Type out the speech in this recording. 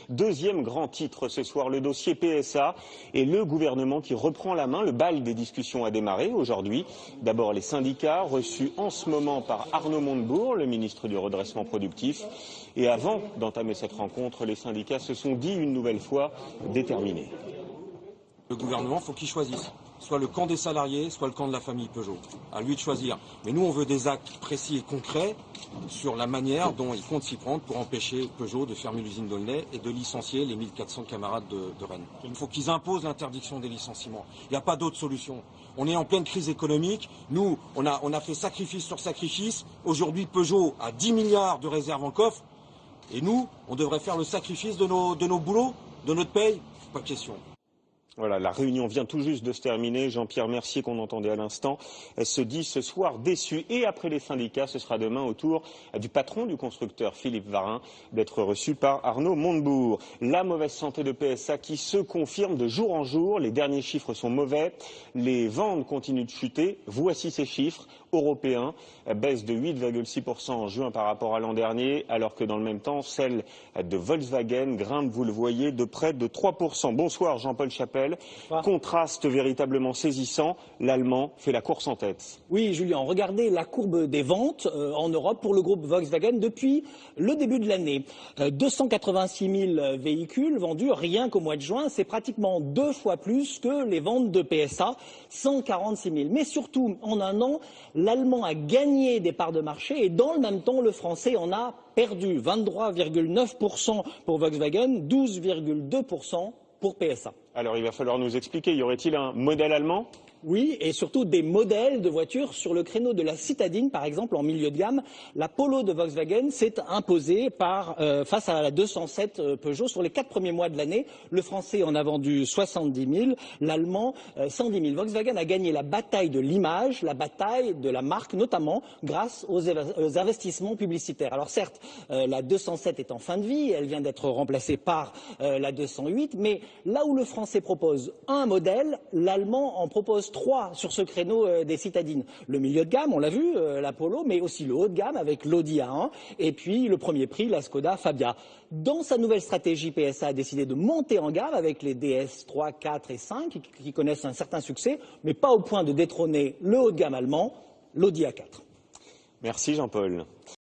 Deuxième grand titre ce soir, le dossier PSA et le gouvernement qui reprend la main. Le bal des discussions a démarré aujourd'hui. D'abord les syndicats reçus en ce moment par Arnaud Montebourg, le ministre du redressement productif. Et avant d'entamer cette rencontre, les syndicats se sont dit une nouvelle fois déterminés. Le gouvernement, faut qu'il choisisse. Soit le camp des salariés, soit le camp de la famille Peugeot. À lui de choisir. Mais nous, on veut des actes précis et concrets sur la manière dont il compte s'y prendre pour empêcher Peugeot de fermer l'usine d'Aulnay et de licencier les 1400 camarades de Rennes. Il faut qu'ils imposent l'interdiction des licenciements. Il n'y a pas d'autre solution. On est en pleine crise économique. Nous, on a fait sacrifice sur sacrifice. Aujourd'hui, Peugeot a 10 milliards de réserves en coffre. Et nous, on devrait faire le sacrifice de nos boulots, de notre paye. Pas question. Voilà, la réunion vient tout juste de se terminer. Jean-Pierre Mercier, qu'on entendait à l'instant, se dit ce soir déçu. Et après les syndicats, ce sera demain au tour du patron du constructeur, Philippe Varin, d'être reçu par Arnaud Montebourg. La mauvaise santé de PSA qui se confirme de jour en jour. Les derniers chiffres sont mauvais. Les ventes continuent de chuter. Voici ces chiffres européens. Baisse de 8,6% en juin par rapport à l'an dernier, alors que dans le même temps, celle de Volkswagen grimpe, vous le voyez, de près de 3%. Bonsoir Jean-Paul Chapelle. Contraste véritablement saisissant, l'Allemand fait la course en tête. Oui, Julien, regardez la courbe des ventes en Europe pour le groupe Volkswagen depuis le début de l'année. 286 000 véhicules vendus rien qu'au mois de juin, c'est pratiquement 2 fois plus que les ventes de PSA, 146 000. Mais surtout, en un an, l'Allemand a gagné des parts de marché et dans le même temps, le Français en a perdu. 23,9% pour Volkswagen, 12,2% pour PSA. Alors il va falloir nous expliquer, y aurait-il un modèle allemand ? Oui, et surtout des modèles de voitures sur le créneau de la citadine, par exemple, en milieu de gamme. La Polo de Volkswagen s'est imposée face à la 207 Peugeot sur les 4 premiers mois de l'année. Le Français en a vendu 70 000, l'Allemand 110 000. Volkswagen a gagné la bataille de l'image, la bataille de la marque, notamment grâce aux investissements publicitaires. Alors certes, la 207 est en fin de vie, elle vient d'être remplacée par la 208, mais là où le Français propose un modèle, l'Allemand en propose 3 sur ce créneau des citadines. Le milieu de gamme, on l'a vu, la Polo, mais aussi le haut de gamme avec l'Audi A1 et puis le premier prix, la Skoda Fabia. Dans sa nouvelle stratégie, PSA a décidé de monter en gamme avec les DS 3, 4 et 5 qui connaissent un certain succès, mais pas au point de détrôner le haut de gamme allemand, l'Audi A4. Merci Jean-Paul.